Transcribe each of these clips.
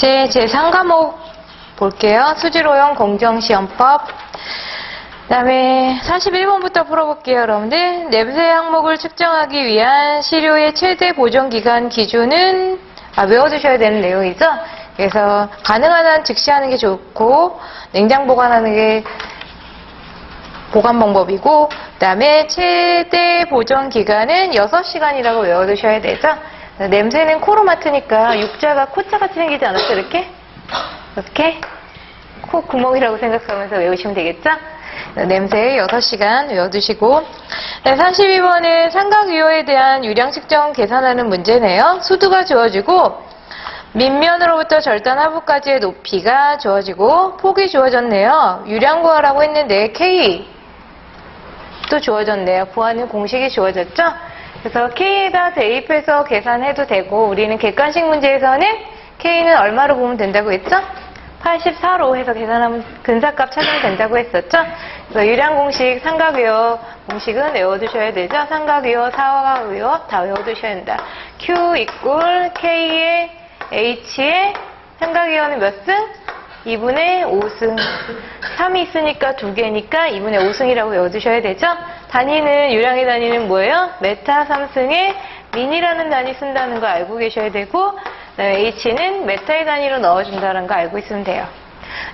제3과목 볼게요. 수질오형 공정시험법. 그 다음에 41번부터 풀어볼게요, 여러분들. 냄새 항목을 측정하기 위한 시료의 최대 보존기간 기준은 외워두셔야 되는 내용이죠. 그래서 가능한 한 즉시하는 게 좋고 냉장 보관하는 게 보관 방법이고, 그 다음에 최대 보존 기간은 6시간이라고 외워두셔야 되죠. 냄새는 코로 맡으니까 육자가 코자같이 생기지 않았어요? 이렇게? 코 구멍이라고 생각하면서 외우시면 되겠죠? 냄새 6시간 외워두시고, 32번은 삼각유효에 대한 유량 측정 계산하는 문제네요. 수두가 주어지고 밑면으로부터 절단 하부까지의 높이가 주어지고 폭이 주어졌네요. 유량 구하라고 했는데 K 또 주어졌네요. 구하는 공식이 주어졌죠? 그래서 K에다 대입해서 계산해도 되고, 우리는 객관식 문제에서는 K는 얼마로 보면 된다고 했죠? 84로 해서 계산하면 근사값 찾으면 된다고 했었죠? 그래서 유량 공식, 삼각유효 공식은 외워두셔야 되죠? 삼각유효, 사각유효 다 외워두셔야 된다. Q 이꼴 K의 H의 삼각유효는 몇 승? 2분의 5승. 3이 있으니까 2개니까 2분의 5승이라고 외워두셔야 되죠? 단위는, 유량의 단위는 뭐예요? 메타 3승에 민이라는 단위 쓴다는 거 알고 계셔야 되고, H는 메타의 단위로 넣어준다는 거 알고 있으면 돼요.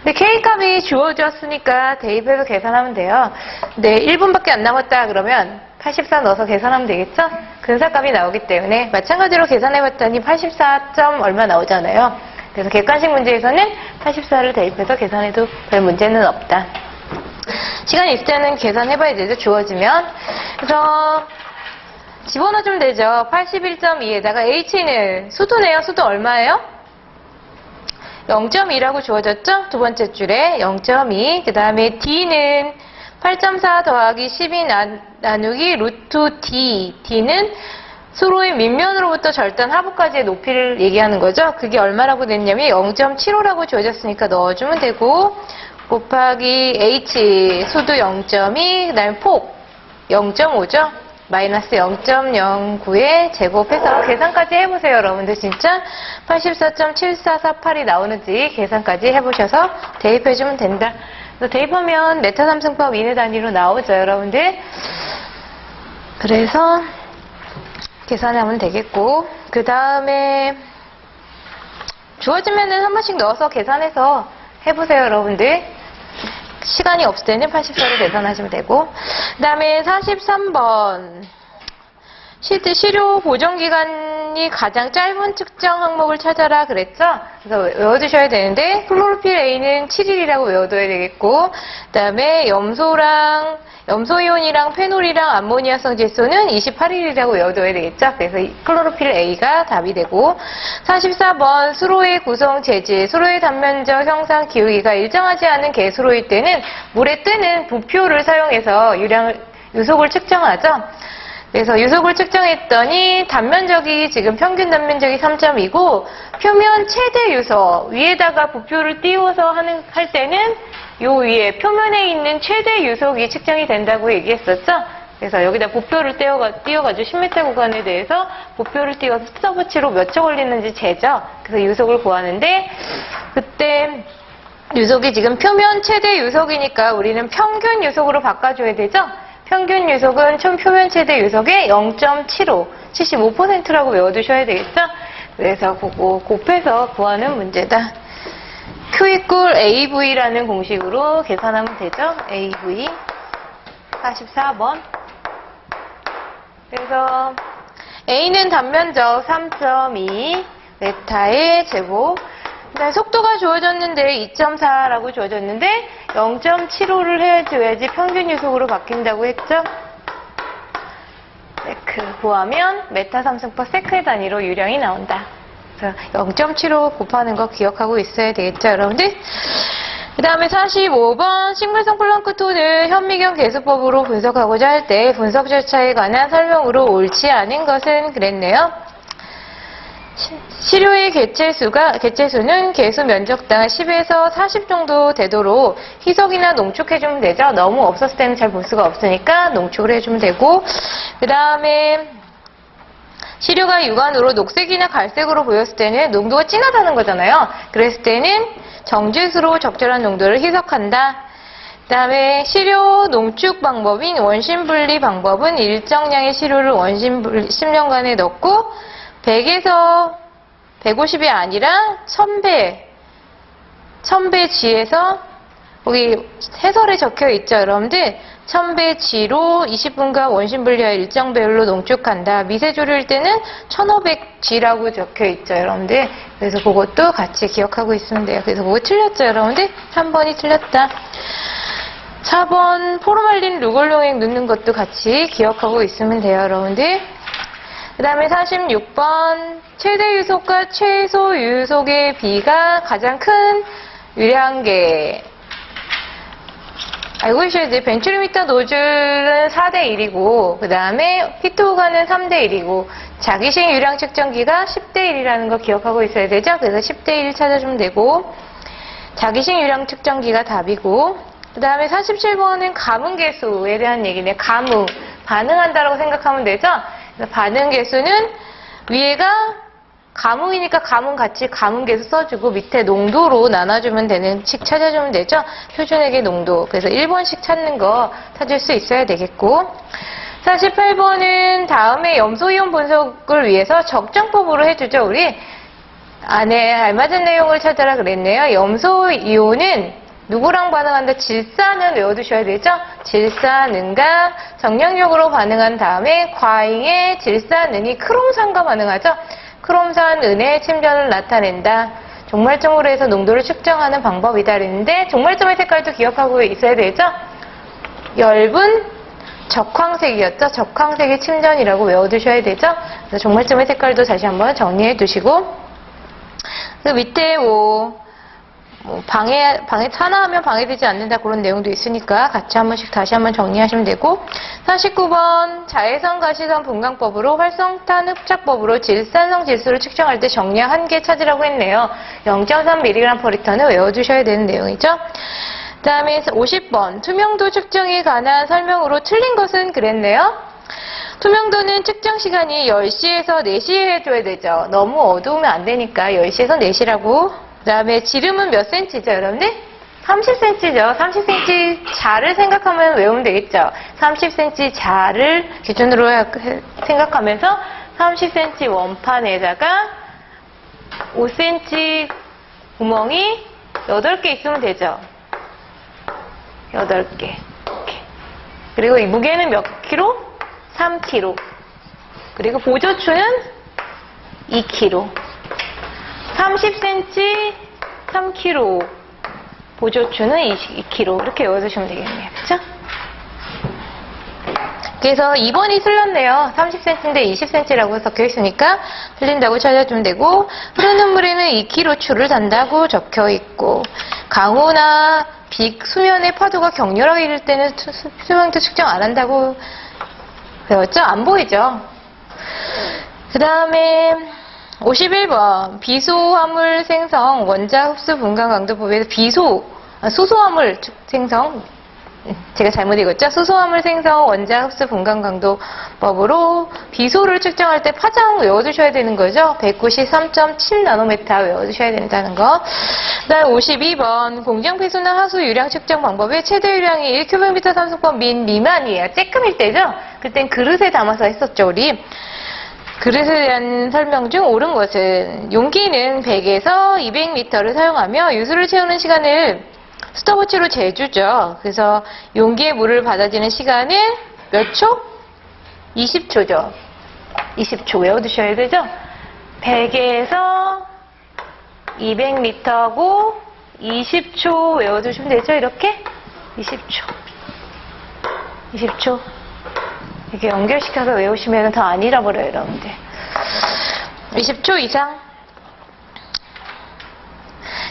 근데 K값이 주어졌으니까 대입해서 계산하면 돼요. 근데 1분밖에 안 남았다 그러면 84 넣어서 계산하면 되겠죠? 근사값이 나오기 때문에 마찬가지로 계산해봤더니 84점 얼마 나오잖아요. 그래서 객관식 문제에서는 84를 대입해서 계산해도 별 문제는 없다. 시간이 있을 때는 계산해봐야 되죠, 주어지면. 그래서 집어넣어주면 되죠. 81.2에다가 H는 수두네요. 수두 얼마예요? 0.2라고 주어졌죠? 두 번째 줄에 0.2. 그 다음에 D는 8.4 더하기 12 나누기 루트 D. D는 수로의 밑면으로부터 절단 하부까지의 높이를 얘기하는 거죠. 그게 얼마라고 됐냐면 0.75라고 주어졌으니까 넣어주면 되고, 곱하기 H 수두 0.2, 그 다음에 폭 0.5죠. 마이너스 0.09에 제곱해서 계산까지 해보세요. 여러분들 진짜 84.7448이 나오는지 계산까지 해보셔서 대입해주면 된다. 그래서 대입하면 메타 3승법 이내 단위로 나오죠, 여러분들. 그래서 계산하면 되겠고, 그 다음에 주어지면은 한 번씩 넣어서 계산해서 해보세요, 여러분들. 시간이 없을 때는 84로 계산하시면 되고, 그 다음에 43번 시료 보존기간이 가장 짧은 측정 항목을 찾아라 그랬죠? 그래서 외워두셔야 되는데, 클로로필 A는 7일이라고 외워둬야 되겠고, 그 다음에 염소이온이랑 페놀이랑 암모니아성 질소는 28일이라고 외워둬야 되겠죠? 그래서 클로로필 A가 답이 되고, 44번 수로의 구성 재질, 수로의 단면적 형상 기울기가 일정하지 않은 개수로일 때는 물에 뜨는 부표를 사용해서 유속을 측정하죠. 그래서 유속을 측정했더니 단면적이 지금 평균 단면적이 3.2고 표면 최대 유속 위에다가 부표를 띄워서 할 때는 요 위에 표면에 있는 최대 유속이 측정이 된다고 얘기했었죠. 그래서 여기다 부표를 띄워가지고 10m 구간에 대해서 부표를 띄워서 스톱워치로 몇 초 걸리는지 재죠. 그래서 유속을 구하는데, 그때 유속이 지금 표면 최대 유속이니까 우리는 평균 유속으로 바꿔줘야 되죠. 평균 유속은 총 표면 최대 유속의 0.75, 75%라고 외워두셔야 되겠죠? 그래서 그거 곱해서 구하는 문제다. Q 이꼴 AV라는 공식으로 계산하면 되죠? AV 44번. 그래서 A는 단면적 3.2 메타의 제곱, 그다음에 속도가 주어졌는데 2.4라고 주어졌는데 0.75를 해줘야지 평균 유속으로 바뀐다고 했죠? 세크 구하면 메타 3승법 세크의 단위로 유량이 나온다. 그래서 0.75 곱하는 거 기억하고 있어야 되겠죠, 여러분들? 그 다음에 45번 식물성 플랑크톤을 현미경 개수법으로 분석하고자 할 때 분석 절차에 관한 설명으로 옳지 않은 것은 그랬네요. 시료의 개체수는 개수 면적당 10에서 40 정도 되도록 희석이나 농축해주면 되죠. 너무 없었을 때는 잘 볼 수가 없으니까 농축을 해주면 되고, 그 다음에 시료가 육안으로 녹색이나 갈색으로 보였을 때는 농도가 진하다는 거잖아요. 그랬을 때는 정제수로 적절한 농도를 희석한다. 그 다음에 시료 농축 방법인 원심분리 방법은 일정량의 시료를 원심분리 10년간에 넣고 100에서 150이 아니라 1000배 G에서 여기 해설에 적혀 있죠, 여러분들. 1000배 G로 20분간 원심분리하여 일정 배율로 농축한다. 미세조리일 때는 1500G라고 적혀 있죠, 여러분들. 그래서 그것도 같이 기억하고 있으면 돼요. 그래서 그거 틀렸죠, 여러분들? 3번이 틀렸다. 4번 포르말린 루골용액 넣는 것도 같이 기억하고 있으면 돼요, 여러분들. 그 다음에 46번 최대 유속과 최소 유속의 비가 가장 큰 유량계. 알고 계셔야 돼요. 벤츄리미터 노즐은 4대1이고 그 다음에 피트호가는 3대1이고 자기식 유량 측정기가 10대1이라는 거 기억하고 있어야 되죠. 그래서 10대1 찾아주면 되고 자기식 유량 측정기가 답이고 그 다음에 47번은 가문계수에 대한 얘기네요. 가문, 반응한다라고 생각하면 되죠. 그래서 반응계수는 위에가 가문이니까 가문 같이 가문계수 써주고 밑에 농도로 나눠주면 되는 식 찾아주면 되죠. 표준액의 농도. 그래서 1번씩 찾는 거 찾을 수 있어야 되겠고 48번은 다음에 염소이온 분석을 위해서 적정법으로 해주죠. 우리 안에 알맞은 내용을 찾아라 그랬네요. 염소이온은 누구랑 반응한다? 질산은 외워두셔야 되죠? 질산은과 정량력으로 반응한 다음에 과잉의 질산은이 크롬산과 반응하죠? 크롬산은의 침전을 나타낸다. 종말점으로 해서 농도를 측정하는 방법이다 그랬는데 종말점의 색깔도 기억하고 있어야 되죠? 엷은 적황색이었죠? 적황색의 침전이라고 외워두셔야 되죠? 그래서 종말점의 색깔도 다시 한번 정리해 두시고 그 밑에 방해 산화하면 방해되지 않는다 그런 내용도 있으니까 같이 한 번씩 다시 한번 정리하시면 되고 49번 자외선 가시선 분광법으로 활성탄 흡착법으로 질산성 지수를 측정할 때 정량 한계 찾으라고 했네요. 0.3mg/L는 외워두셔야 되는 내용이죠. 그 다음에 50번 투명도 측정에 관한 설명으로 틀린 것은 그랬네요. 투명도는 측정 시간이 10시에서 4시에 해줘야 되죠. 너무 어두우면 안 되니까 10시에서 4시라고. 그 다음에 지름은 몇 cm죠, 여러분들? 30cm죠. 30cm 자를 생각하면 외우면 되겠죠. 30cm 자를 기준으로 생각하면서 30cm 원판에다가 5cm 구멍이 8개 있으면 되죠. 8개. 이렇게. 그리고 이 무게는 몇 킬로? 3kg. 그리고 보조추는 2kg. 30cm 3kg, 보조추는 2kg 이렇게 외워두시면 되겠네요. 그렇죠? 그래서 2번이 틀렸네요. 30cm인데 20cm라고 적혀 있으니까 틀린다고 찾아주면 되고 흐르는 물에는 2kg 추를 단다고 적혀 있고 강우나 수면의 파도가 격렬하게 이를 때는 수명도 측정 안 한다고 배웠죠? 안 보이죠? 그 다음에 51번 비소화물 생성 원자 흡수 분간 강도법에서 수소화물 생성 제가 잘못 읽었죠? 수소화물 생성 원자 흡수 분간 강도법으로 비소를 측정할 때 파장 외워두셔야 되는 거죠? 193.7나노메타 외워두셔야 된다는 거. 그다음 52번 공정폐수나 하수 유량 측정 방법의 최대 유량이 1큐빅미터 산소법 미만이에요. 쬐끔일 때죠? 그땐 그릇에 담아서 했었죠, 우리. 그릇에 대한 설명 중 옳은 것은 용기는 100에서 200리터를 사용하며 유수를 채우는 시간을 스톱워치로 재주죠. 그래서 용기에 물을 받아지는 시간은 몇 초? 20초죠. 20초 외워두셔야 되죠. 100에서 200리터고 20초 외워두시면 되죠. 이렇게 20초 이렇게 연결시켜서 외우시면 더 안 잃어버려요, 여러분들. 20초 이상.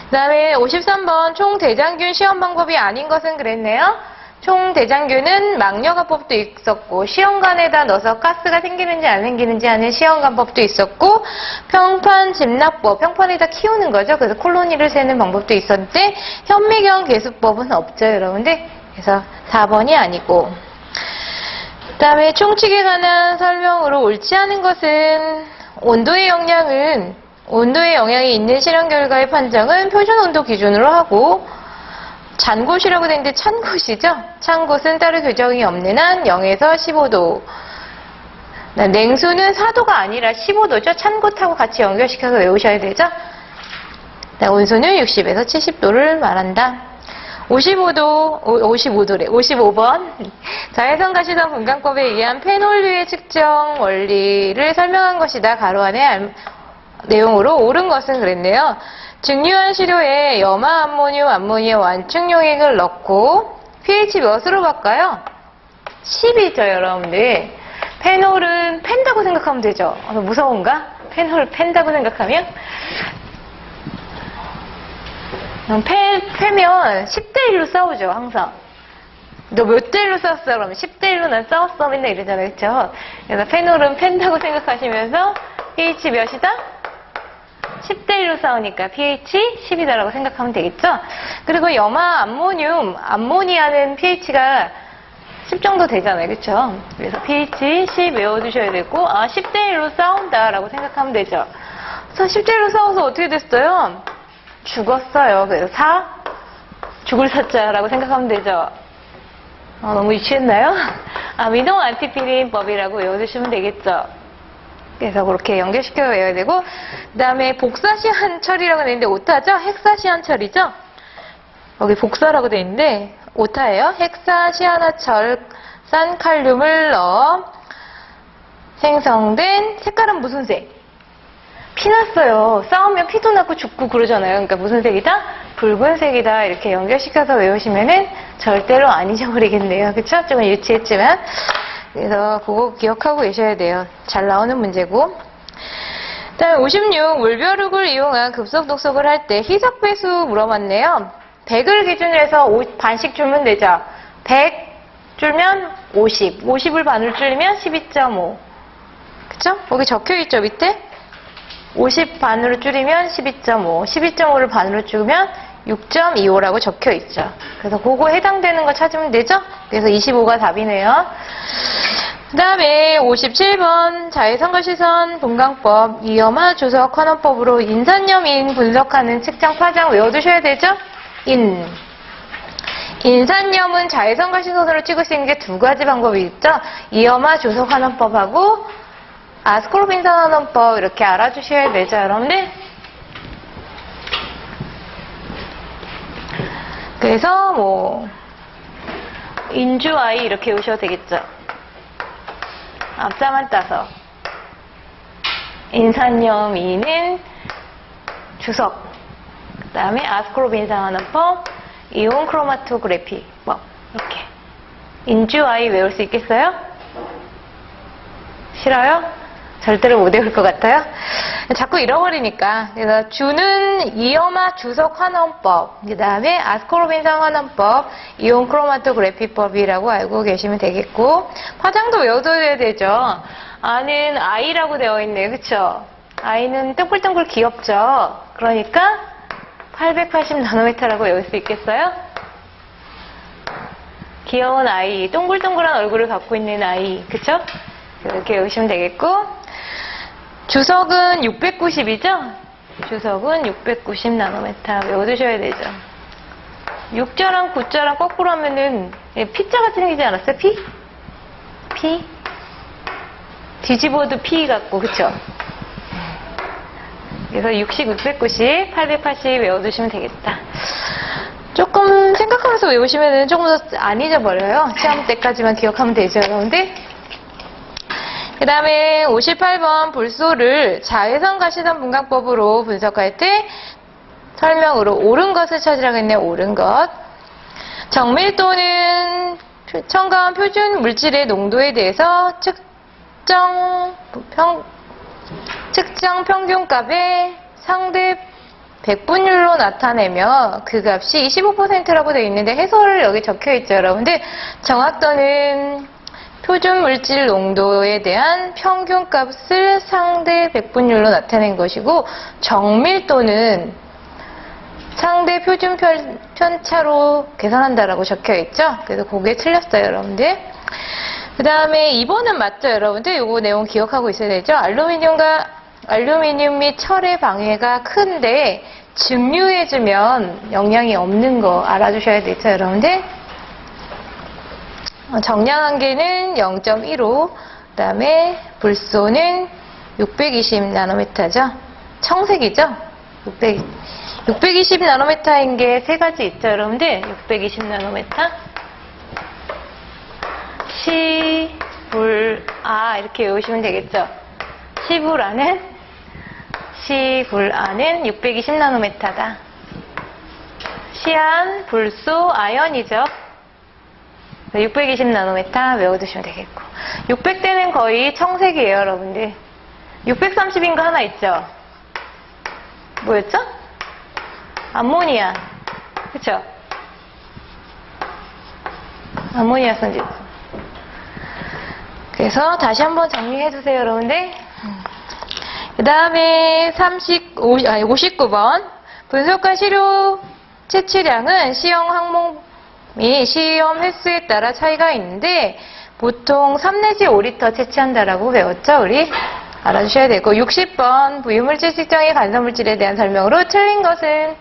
그 다음에 53번 총대장균 시험 방법이 아닌 것은 그랬네요. 총대장균은 막려가법도 있었고 시험관에다 넣어서 가스가 생기는지 안 생기는지 하는 시험관법도 있었고 평판 집납법, 평판에다 키우는 거죠. 그래서 콜로니를 세는 방법도 있었는데 현미경 계수법은 없죠, 여러분들. 그래서 4번이 아니고 다음에 총칙에 관한 설명으로 옳지 않은 것은 온도의 영향이 있는 실험 결과의 판정은 표준 온도 기준으로 하고 잔곳이라고 되어 있는데 찬곳이죠. 찬곳은 따로 교정이 없는 한 0에서 15도. 냉수는 4도가 아니라 15도죠. 찬곳하고 같이 연결시켜서 외우셔야 되죠. 온수는 60에서 70도를 말한다. 55번. 자외선 가시던 분광법에 의한 페놀류의 측정 원리를 설명한 것이다. 가로 안에 내용으로 옳은 것은 그랬네요. 증류한 시료에 염화 암모늄, 암모니아 완충 용액을 넣고 pH 몇으로 바꿔요? 10이죠, 여러분들. 페놀은 팬다고 생각하면 되죠. 무서운가? 페놀을 팬다고 생각하면? 패면 10대1로 싸우죠, 항상. 너 몇 대 1로 싸웠어? 그러면 10대 1로 난 싸웠어. 맨날 이러잖아요, 그쵸? 그래서 페놀은 팬다고 생각하시면서 pH 몇이다? 10대 1로 싸우니까 pH 10이다라고 생각하면 되겠죠? 그리고 염화 암모늄, 암모니아는 pH가 10 정도 되잖아요, 그쵸? 그래서 pH 10 외워두셔야 되고, 10대 1로 싸운다라고 생각하면 되죠. 그래서 10대 1로 싸워서 어떻게 됐어요? 죽었어요. 그래서 죽을 사자라고 생각하면 되죠. 너무 유치했나요? 미동 안티피린법이라고 외워두시면 되겠죠. 그래서 그렇게 연결시켜 외워야 되고, 그 다음에 복사시한 처리라고 되어 있는데 오타죠? 헥사시한 처리죠? 여기 복사라고 되어 있는데 오타예요. 헥사시아나철산 칼륨을 넣어 생성된 색깔은 무슨 색? 피났어요. 싸우면 피도 나고 죽고 그러잖아요. 그러니까 무슨 색이다? 붉은색이다. 이렇게 연결시켜서 외우시면은 절대로 안 잊어버리겠네요. 그쵸? 좀 유치했지만. 그래서 그거 기억하고 계셔야 돼요. 잘 나오는 문제고. 다음에 56. 물벼룩을 이용한 급속 독속을 할 때 희석 배수 물어봤네요. 100을 기준으로 해서 반씩 줄면 되죠. 100 줄면 50. 50을 반으로 줄이면 12.5. 그쵸? 거기 적혀있죠, 밑에? 50 반으로 줄이면 12.5, 12.5를 반으로 줄이면 6.25라고 적혀 있죠. 그래서 그거 해당되는 거 찾으면 되죠? 그래서 25가 답이네요. 그 다음에 57번 자외선거시선 분광법 이염화 주석 환원법으로 인산염인 분석하는 측정 파장 외워두셔야 되죠? 인산염은 자외선과 시선으로 찍을 수 있는 게 두 가지 방법이 있죠. 이염화 주석 환원법하고 아스코르빈산 환원법 이렇게 알아주셔야 되죠, 여러분들. 그래서 인주 아이 이렇게 외우셔도 되겠죠. 앞자만 따서 인산염인은 주석, 그 다음에 아스코르빈산 환원법, 이온 크로마토그래피 이렇게 인주 아이 외울 수 있겠어요? 싫어요? 절대로 못 외울 것 같아요? 자꾸 잃어버리니까. 그래서 주는 이염화 주석 환원법, 그 다음에 아스코르빈산 환원법, 이온 크로마토그래피법이라고 알고 계시면 되겠고, 파장도 외워둬야 되죠. 아는 아이라고 되어 있네요. 그쵸? 아이는 둥글둥글 귀엽죠? 그러니까 880나노미터라고 외울 수 있겠어요? 귀여운 아이, 동글동글한 얼굴을 갖고 있는 아이, 그쵸? 이렇게 외우시면 되겠고, 주석은 690이죠? 주석은 690나노미터 외워두셔야 되죠. 6자랑 9자랑 거꾸로 하면은 P자 같이 생기지 않았어요? P? 뒤집어도 P 같고, 그쵸? 그래서 60, 690, 880 외워두시면 되겠다. 조금 생각하면서 외우시면 조금 더 안 잊어버려요. 시험 때까지만 기억하면 되죠, 여러분들. 그 다음에 58번 불소를 자외선 가시선 분광법으로 분석할 때 설명으로 옳은 것을 찾으라고 했네요. 옳은 것. 정밀도는 첨가한 표준 물질의 농도에 대해서 측정 평균값의 상대 백분율로 나타내며 그 값이 25%라고 되어 있는데 해설을 여기 적혀 있죠, 여러분들. 정확도는 표준 물질 농도에 대한 평균값을 상대 백분율로 나타낸 것이고, 정밀도는 상대 표준 편차로 계산한다라고 적혀 있죠. 그래서 그게 틀렸어요, 여러분들. 그 다음에 2번은 맞죠, 여러분들? 요거 내용 기억하고 있어야 되죠? 알루미늄 및 철의 방해가 큰데 증류해주면 영향이 없는 거 알아주셔야 되죠, 여러분들? 정량한계는 0.15, 그 다음에 불소는 620나노미터죠. 청색이죠? 620나노미터인 게 세 가지 있죠, 여러분들? 620나노미터. 시불아 이렇게 외우시면 되겠죠. 시불아는 620나노미터다. 시안, 불소, 아연이죠. 620나노미터 외워두시면 되겠고 600대는 거의 청색이에요, 여러분들. 630인 거 하나 있죠. 뭐였죠? 암모니아. 그쵸? 암모니아 성질. 그래서 다시 한번 정리해주세요, 여러분들. 그 다음에 59번. 분석과 시료 채취량은 시험 항목이 시험 횟수에 따라 차이가 있는데 보통 3 내지 5리터 채취한다라고 배웠죠, 우리? 알아주셔야 되고 60번. 부유물질 측정의 간섭물질에 대한 설명으로 틀린 것은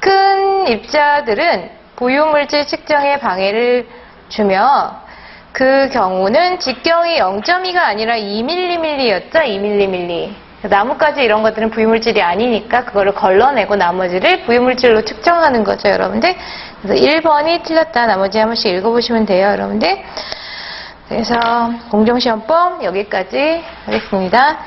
큰 입자들은 부유물질 측정에 방해를 주며 그 경우는 직경이 0.2가 아니라 2mm였죠. 2mm. 나뭇가지 이런 것들은 부유물질이 아니니까 그거를 걸러내고 나머지를 부유물질로 측정하는 거죠, 여러분들. 그래서 1번이 틀렸다. 나머지 한 번씩 읽어보시면 돼요, 여러분들. 그래서 공정시험법 여기까지 하겠습니다.